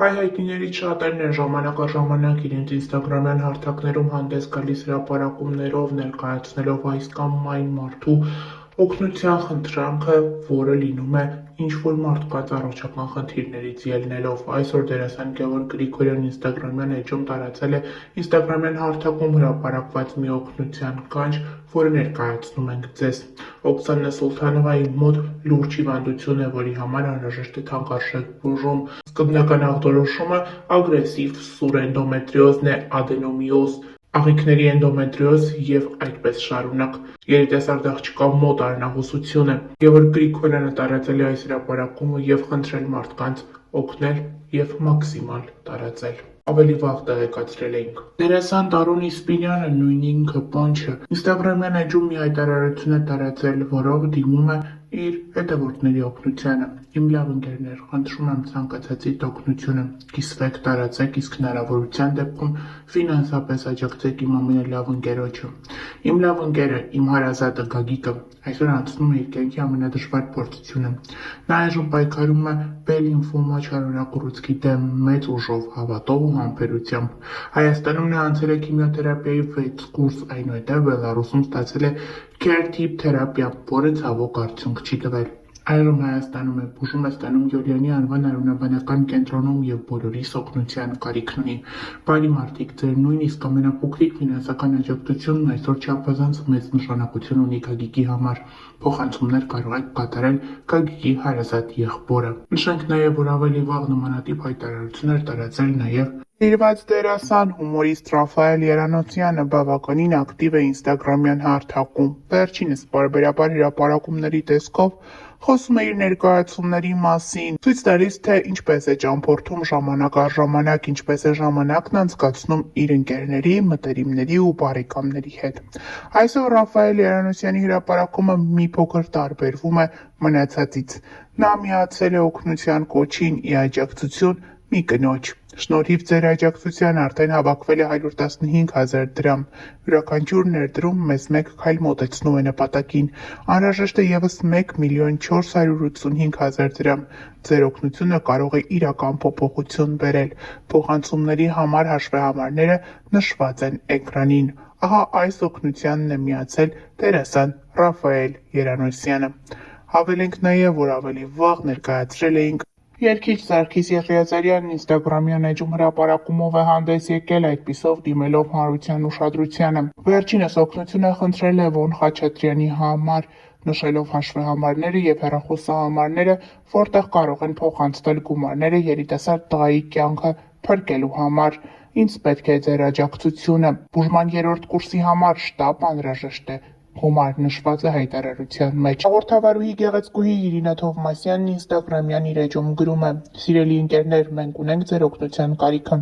Հայ-հայտնիներից շատերն են ժամանակ առ ժամանակ իրենց ինստագրամյան հարթակներում հանդես գալիս հրապարակումներով, ներկայացնելով այս կամ այն մարդու օգնության խնդրանքը, որը լինում է ինչ-որ մարդկանց առողջական խնդիրներից ելնելով։ Այսօր դերասան Գևորգ Գրիգորյանն ինստագրամյան էջում տարածել է ինստագրամյան հարթակում հրապարակված մի օգնության կանչ, որը ներկայացնում ենք ձեզ։ Օքսանա Սուլթանովայի մոտ լուրջ հիվանդություն է, որի համար անհրաժեշտ է թանկարժեք բուժում։ Սկզբնական ախտորոշումը ագրեսիվ սուր էնդոմետրիոզն է, ադենոմիոզ, աղիքների էնդոմետրիոզ և այդպես շարունակ։ Երիտասարդ աղջկա մոտ արնահուսություն է։ Գևորգ Գրիգորյանը տարածել է այս հրապարակումը և խնդրել մարդկանց օգնել և մաքսիմալ տարածել։ Ավելի վաղ տեղեկացրել էինք։ Դերասան Տարոն Իսպիրյանը, նույն ինքը Պոնչը, ինստագրամյան էջում մի հայտարարություն է տարածել, որով դիմում է իր հետևորդների օգնությանը։ Իմ լավ ընկերներ, խնդրում եմ ցանկացածիդ օգնությունը կիսվեք, տարածեք, իսկ հնարավորության դեպքում ֆինանսապես աջակցեք իմ ամենալավ ընկերոջը։ Իմ լավ ընկերը, իմ հարազատը Գագիկը այսօր անցնում է իր կյանքի ամենադժվար փորձությունը։ Նա այժմ պայքարում է բել-լիմֆոմա չարորակ դեմ մեծ ուժով, հավատով ու համբերությամբ։ Հայաստանում նա անցել է քիմիոթերապիայի 6 կուրս, այնուհետև Բելառուսում ստացել է Care-Tip թերապիա, որը ցավոք արդյունք չի տվել։ Այժմ Հայաստանում է, բուժում է ստանում Յոլյանի անվան արյունաբանական կենտրոնում և բոլորիս օգնության կարիքն ունի։ Բարի մարդիկ, ձեր նույնիսկ ամենափոքրիկ ֆինանսական աջակցությունն այսօր չափազանց մեծ նշանակություն ունի Գագիկի համար։ Փոխանցումներ կարող եք կատարել Գագիկի հարազատ եղբորը։ Նշենք նաև, որ ավելի վաղ նմանատիպ հայտարարություն էր տարածել նաև Տիրված դերասան, հումորիստ Ռաֆայել Երանոցյանը բավականին ակտիվ է ինստագրամյան հարթակում։ Վերջինս պարբերաբար հրապարակումների տեսքով խոսում է իր ներկայացումների մասին, ցույց տալիս, թե ինչպես է ճամփորդում ժամանակ առ ժամանակ, ինչպես է ժամանակն անցկացնում իր ընկերների, մտերիմների ու բարեկամների հետ։ Այսօր Ռաֆայել Երանոցյանի հրապարակումը մի փոքր տարբերվում է մնացածից։ Նա միացել է օգնության կոչին ի աջակցություն մի կնոջ։ Շնորհիվ ձեր աջակցության արդեն հավաքվել է 115,000 դրամ։ Յուրաքանչյուր ներդրում մեզ մեկ քայլ մոտեցնում է նպատակին։ Անհրաժեշտ է ևս 1,485,000 դրամ։ Ձեր օգնությունը կարող է իրական փոփոխություն բերել։ Փոխանցումների համար հաշվեհամարները նշված են էկրանին։ Ահա այս օգնությանն է միացել դերասան Ռաֆայել Երանոսյանը։ Հավելենք նաև, որ ավելի վաղ ներկայացրել էինք երգիչ Սարգիս Եղիազարյանն ինստագրամյան էջում հրապարակումով է հանդես եկել, այդպիսով դիմելով հանրության ուշադրությանը։ Վերջինս օգնություն է խնդրել Լևոն Խաչատրյանի համար, նշելով հաշվեհամարները և հեռախոսահամարները, որտեղ կարող են փոխանցվել գումարները երիտասարդ տղայի կյանքը փրկելու համար։ Ինձ պետք է ձեր աջակցությունը։ Բուժման 3-րդ կուրսի համար շտապ անհրաժեշտ է։ Գումար նշված է հայտարարության մեջ։ Հաղորդավարուհի Գեղեցկուհի Իրինա Թովմասյանն ինստագրամյան իր էջում գրում է. «Սիրելի ընկերներ, մենք ունենք ձեր օգնության կարիքը։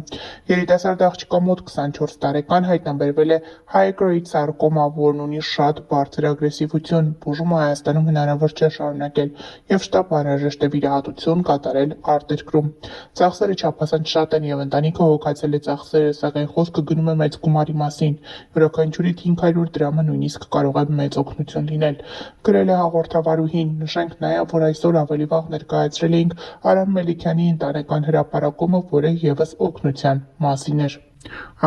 Երիտասարդ աղջկա մոտ 24 տարեկան հայտնաբերվել է high-grade սարկոմա, որն ունի շատ բարձր ագրեսիվություն։ Բուժումը Հայաստանում հնարավոր չէ շարունակել և շտապ անհրաժեշտ է վիրահատություն կատարել արտերկրում։ Ծախսերը չափազանց շատ են և ընտանիքը հոգացել է ծախսերը, սակայն խոսքը գնում է մեծ գումարի մասին։ Յուրաքանչյուրի 500 դրամը նույնիսկ կարող է մեծ օգնություն լինել», գրել է հաղորդավարուհին։ Նշենք նաև, որ այսօր ավելի վաղ ներկայացրել էինք Արամ Մելիքյանի ընտանեկան հրապարակումը, որը ևս օգնության մասին էր։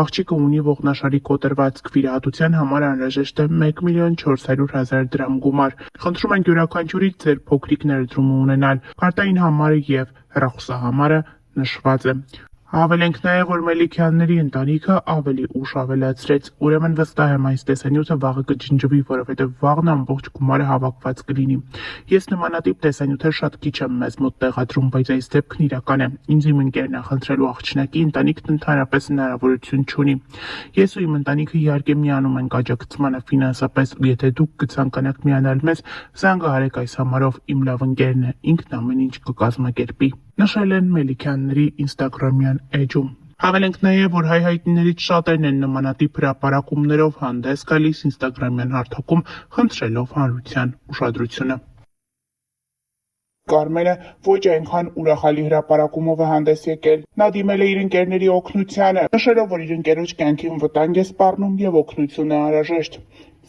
Աղջիկը ունի ողնաշարի կոտրվածք, վիրահատության համար անհրաժեշտ է 1,400,000 դրամ գումար։ Խնդրում ենք յուրաքանչյուրից ձեր փոքրիկ ներդրումը ունենալ։ Կարտային համարը և հեռախոսահամարը նշված է։ Հավելենք նաև, որ Մելիքյանների ընտանիքը ավելի ուշ ավելացրեց։ Ուրեմն վստահ եմ այս տեսանյութը վաղը կջնջվի, որովհետև վաղն ամբողջ գումարը հավաքված կլինի։ Ես նմանատիպ տեսանյութեր շատ քիչ եմ մեզ մոտ տեղադրում, բայց այս դեպքն իրական է։ Ինձ իմ ընկերն է խնդրելու աղջնակի, ընտանիքն ընդհանրապես հնարավորություն չունի։ Ես ու իմ ընտանիքը իհարկե միանում ենք աջակցմանը ֆինանսապես, ու եթե դուք կցանկանաք միանալ մեզ, զանգահարեք այս համարով, իմ լավ ընկերն է, ինքն ամեն ինչ կկազմակերպի, նշել են Մելիքյանների ինստագրամյան էջում։ Հավելենք նաև, որ հայ-հայտնիներից շատերն են նմանատիպ հրապարակումներով հանդես գալիս ինստագրամյան հարթակում, խնդրելով հանրության ուշադրությունը։ Կարմենը ոչ այնքան ուրախալի հրապարակումով է հանդես եկել։ Նա դիմել է իր ընկերների օգնությանը, նշելով, որ իր ընկերոջ կյանքին վտանգ է սպառնում և օգնություն է անհրաժեշտ։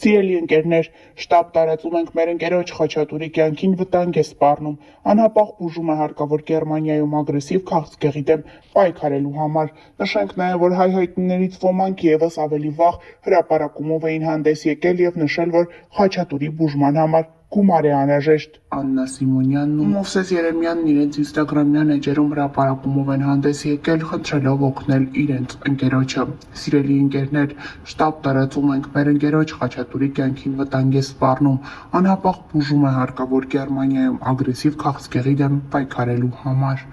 Սիրելի ընկերներ, շտապ տարածում ենք մեր ընկերոջ Խաչատուրի կյանքին վտանգ է սպառնում, անհապաղ բուժում է հարկավոր Գերմանիայում ագրեսիվ քաղցկեղի դեմ պայքարելու համար։ Նշենք նաև, որ հայ հայտնիներից ոմանք ևս ավելի վաղ հրապարակումով էին հանդես եկել և նշել, որ Խաչատուրի բուժման համար գումար է անհրաժեշտ։ Աննա Սիմոնյանն ու Մովսես Երեմյանն իրենց ինստագրամյան էջերում հրապարակումով են հանդես եկել, խնդրելով օգնել իրենց ընկերոջը։ Սիրելի ընկերներ, շտապ տարածում ենք մեր ընկերոջ Խաչատուրի կյանքին վտանգ է սպառնում, անհապաղ բուժում է հարկավոր Գերմանիայում ագրեսիվ քաղցկեղի դեմ պայքարելու համար։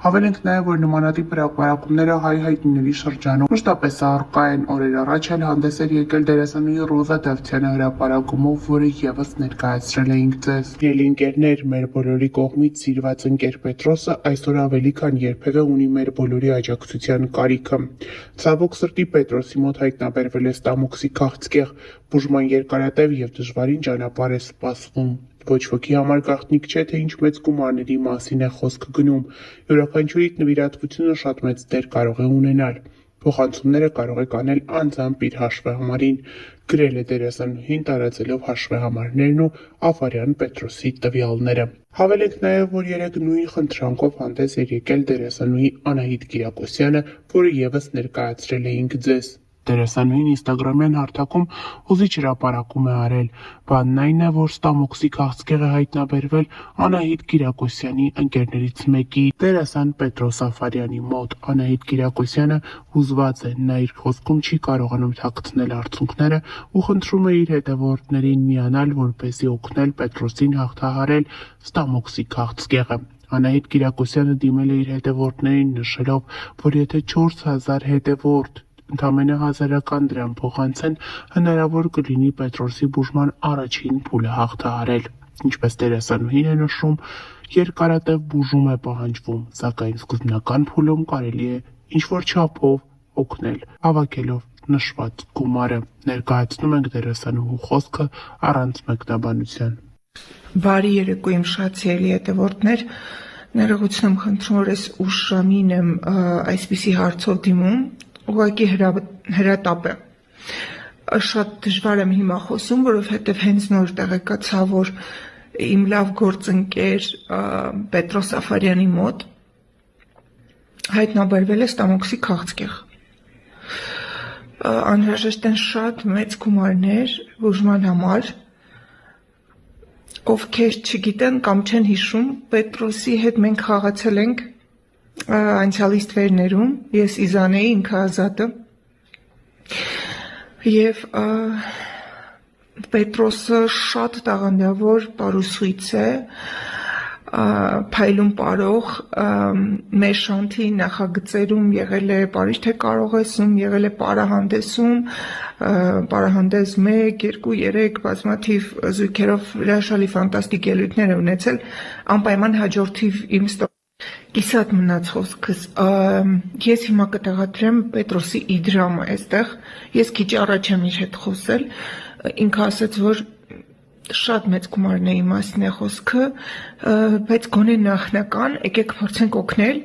Հավելենք նաև, որ նմանատիպ հրապարակումները հայ հայտնիների շրջանում մշտապես առկա են։ Օրեր առաջ էլ հանդես էր եկել դերասանուհի Ռոզա Դավթյանը հրապարակումով, որը ևս ներկայացրել էինք ձեզ։ Սիրելի ընկերներ, մեր բոլորի կողմից սիրված ընկեր Պետրոսը այսօր ավելի քան երբևէ ունի մեր բոլորի աջակցության կարիքը։ Ցավոք սրտի Պետրոսի մոտ հայտնաբերվել է ստամոքսի քաղցկեղ, բուժման երկարատև և դժվարին ճանապարհ է սպասվում։ Ոչ ոքի համար գաղտնիք չէ, թե ինչ մեծ գումարների մասին է խոսքը գնում։ Յուրաքանչյուրիդ նվիրատվությունը շատ մեծ դեր կարող է ունենալ։ Փոխանցումները կարող եք անել անձամբ իր հաշվեհամարին, գրել է դերասանուհին, տարածելով հաշվեհամարներն ու Ավարյան Պետրոսի տվյալները։ Հավելենք նաև, որ երեկ նույն խնդրանքով հանդես էր եկել դերասանուհի Անահիտ Կիրակոսյանը, որը ևս ներկայացրել էինք ձեզ։ Դերասանուհին ինստագրամյան հարթակում հուզիչ հրապարակում է արել։ Բանն այն է, որ ստամոքսի քաղցկեղ է հայտնաբերվել Անահիտ Կիրակոսյանի ընկերներից մեկի, դերասան Պետրոս Աֆարյանի մոտ։ Անահիտ Կիրակոսյանը հուզված է, նա իր խոսքում չի կարողանում թաքցնել արցունքները ու խնդրում է իր հետևորդներին միանալ, որպեսզի օգնել Պետրոսին հաղթահարել ստամոքսի քաղցկեղը։ Անահիտ Կիրակոսյանը դիմել է իր հետևորդներին, նշելով, որ եթե 4000 հետևորդ ընդամենը 1000-ական դրամ փոխանցեն, հնարավոր կլինի Պետրոսի բուժման առաջին փուլը հաղթահարել։ Ինչպես դերասանուհին է նշում, երկարատև բուժում է պահանջվում, սակայն սկզբնական փուլում կարելի է ինչ-որ չափով օգնել, հավաքելով նշված գումարը։ Ներկայացնում ենք դերասանուհու խոսքը առանց մեկնաբանության։ Բարի երեկո իմ շատ սիրելի հետևորդներ, ներողություն եմ խնդրում, որ այս ուշ ժամին եմ այսպիսի հարցով դիմում, ուղղակի հրատապ է։ Շատ դժվար եմ հիմա խոսում, որովհետև հենց նոր տեղեկացա, որ իմ լավ գործընկեր Պետրոս Աֆարյանի մոտ հայտնաբերվել է ստամոքսի քաղցկեղ։ Անհրաժեշտ են շատ մեծ գումարներ բուժման համար, ովքեր չգիտեն կամ չեն հիշում, Պետրոսի հետ մենք խաղացել ենք անցյալի ստվերներում, ես Իզան էի, ինքը Ազատը, և Պետրոսը շատ տաղանդավոր պարուսույց է, փայլուն պարող, մեր շանթի նախագծերում եղել է Պարիժ թե կարող եսում, եղել է պարահանդեսում, պարահանդես 1, 2, 3 բազմաթիվ զույգերով հրաշալի ֆանտաստիկ ելույթներ է ունեցել, անպայման հաջորդիվ իմ կիսատ մնաց խոսքս, ես հիմա կտեղադրեմ Պետրոսի իդրամը այստեղ, ես քիչ առաջ եմ իր հետ խոսել, ինքը ասաց, որ շատ մեծ գումարների մասին է խոսքը, բայց գոնե նախնական, եկեք փորձենք օգնել,